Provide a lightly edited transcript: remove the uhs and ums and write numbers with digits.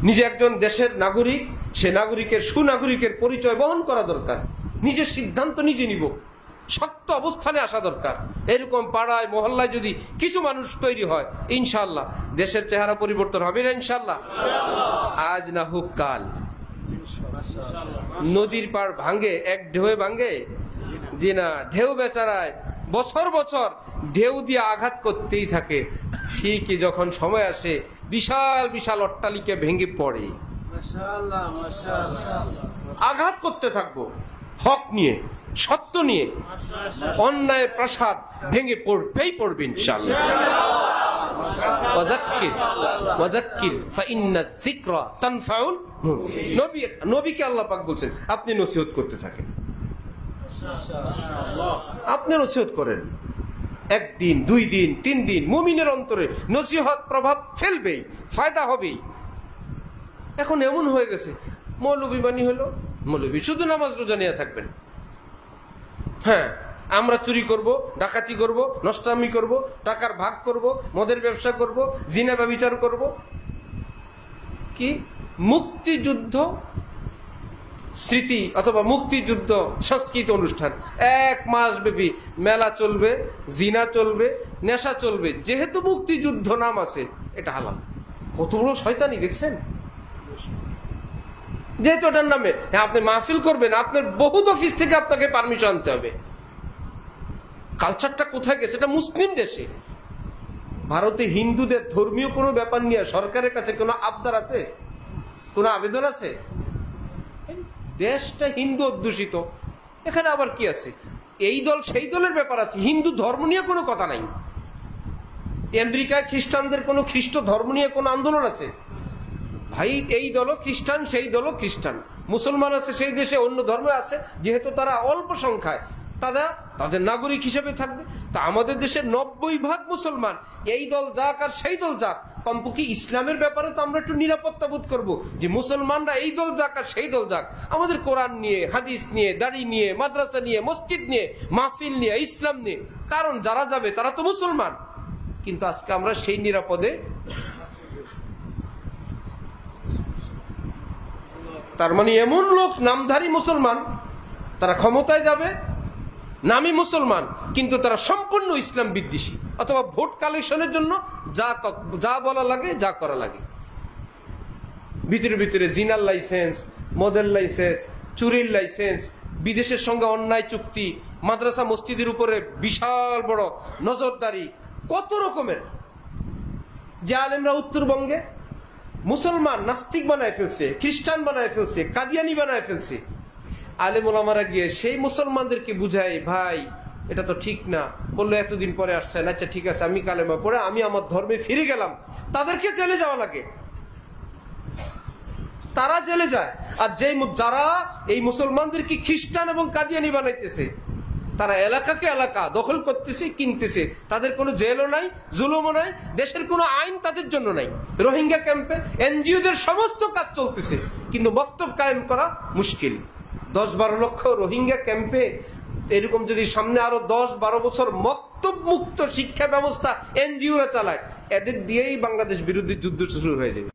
নিজে একজন দেশের নাগরিক, সে নাগরিকের সুনাগরিকের পরিচয় বহন করা দরকার। নিজের সিদ্ধান্ত নিজে নিব, শক্ত অবস্থানে আসা দরকার। এরকম পাড়ায় মহল্লায় যদি কিছু মানুষ তৈরি হয়, ইনশাআল্লাহ দেশের চেহারা পরিবর্তন হবে না ইনশাআল্লাহ। আজ না হোক কাল। নদীর পাড় ভাঙ্গে এক ঢেউয়ে ভাঙ্গে, জি না, ঢেউ বেচারায় বছর বছর ঢেউ দিয়ে আঘাত করতেই থাকে। ঠিকই যখন সময় আসে বিশাল বিশাল অট্টালিকা ভেঙে পড়ে। আঘাত করতে থাকবো হক নিয়ে, সত্য নিয়ে। অন্যায়ের প্রাসাদ ভেঙে পড়বেই পড়বে ইনশাআল্লাহ। নবীকে আল্লাহ পাক বলছেন আপনি নসিহত করতে থাকেন, আপনি নসিহত করেন। একদিন, 2 দিন, 3 দিন মুমিনের অন্তরে নসিহত প্রভাব ফেলবেই, ফায়দা হবেই। এখন এমন হয়ে গেছে, মৌলবী বাণী হলো, মৌলবী শুধু নামাজ রোজা নিয়ে থাকবেন। হ্যাঁ, আমরা চুরি করব, ডাকাতি করব, নষ্টামি করব, টাকার ভাগ করব, মদের ব্যবসা করব, জিনা ব্যভিচার করব। কি মুক্তিযুদ্ধ স্মৃতি অথবা মুক্তিযুদ্ধ সংস্কৃতি অনুষ্ঠান 1 মাস ব্যাপী মেলা চলবে, জিনা চলবে, নেশা চলবে। যেহেতু মুক্তিযুদ্ধ নাম আছে, এটা হালাল। কত বড় শয়তানি দেখছেন? যেহেতু ওটার নামে আপনি মাহফিল করবেন, আপনার বহুত অফিস থেকে আপনাকে পারমিশন আনতে হবে। কালচারটা কোথায় গেছে? এটা মুসলিম দেশে। ভারতে হিন্দুদের ধর্মীয় কোনো ব্যাপার নিয়ে সরকারের কাছে কোনো আবদার আছে, কোনো আবেদন আছে? দেশটা হিন্দু অধ্যুষিত, এখানে আবার কি আছে? এই দল সেই দলের ব্যাপার আছে, হিন্দু ধর্ম নিয়ে কোনো কথা নাই। আমেরিকায় খ্রিস্টানদের কোনো খ্রিস্ট ধর্ম নিয়ে কোনো আন্দোলন আছে? ভাই, এই দলও খ্রিস্টান, সেই দলও খ্রিস্টান। মুসলমান আছে সেই দেশে, অন্য ধর্ম আছে, যেহেতু তারা অল্প সংখ্যায়, তাদের নাগরিক হিসেবে থাকবে। তা আমাদের দেশের 90% মুসলমান। এই দল যাক আর সেই দল যাক, কমপক্ষে ইসলামের ব্যাপারে তো আমরা একটু নিরাপত্তা বোধ করবো যে মুসলমানরা এই দল যাক আর সেই দল যাক, আমাদের কোরআন নিয়ে, হাদিস নিয়ে, দাড়ি নিয়ে, মাদ্রাসা নিয়ে, মসজিদ নিয়ে, মাহফিল নিয়ে, ইসলাম নিয়ে। কারণ যারা যাবে তারা তো মুসলমান। কিন্তু আজকে আমরা সেই নিরাপদে, তার মানে এমন লোক নামধারী মুসলমান, তারা ক্ষমতায় যাবে, নামী মুসলমান, কিন্তু তারা সম্পূর্ণ ইসলাম বিদ্বেষী, অথবা ভোট কালেকশনের জন্য যা বলা লাগে, যা করা লাগে। ভিতরে ভিতরে জিনার লাইসেন্স, মদের লাইসেন্স, চুরির লাইসেন্স, বিদেশের সঙ্গে অন্যায় চুক্তি, মাদ্রাসা মসজিদের উপরে বিশাল বড় নজরদারি, কত রকমের। যে আলেমরা উত্তরবঙ্গে মুসলমান নাস্তিক বানায় ফেলছে, খ্রিস্টান বানায় ফেলছে, কাদিয়ানি বানায় ফেলছে। আলেম ওলামারা গিয়ে সেই মুসলমানদেরকে বুঝায়, ভাই এটা তো ঠিক না। বললো এতদিন পরে আসছেন, আচ্ছা ঠিক আছে, আমি কালেমা পড়ে আমি আমার ধর্মে ফিরে গেলাম। তাদেরকে জেলে যাওয়া লাগে, তারা জেলে যায়। আর যারা এই মুসলমানদেরকে খ্রিস্টান এবং কাদিয়ানি বানাইতেছে, তারা এলাকাকে এলাকা দখল করতেছে, কিনতেছে। তাদের কোনো জেলও নাই, জুলুমও নাই, দেশের কোনো আইন তাদের জন্য নাই। রোহিঙ্গা ক্যাম্পে এনজিওদের সমস্ত কাজ চলতেছে, কিন্তু বক্তব্য কায়েম করা মুশকিল। 10-12 লক্ষ রোহিঙ্গা ক্যাম্পে এরকম যদি সামনে আরো 10-12 বছর বক্তব্য মুক্ত শিক্ষা ব্যবস্থা এনজিওরা চালায়, এদের দিয়েই বাংলাদেশ বিরোধী যুদ্ধ শুরু হয়ে যাবে।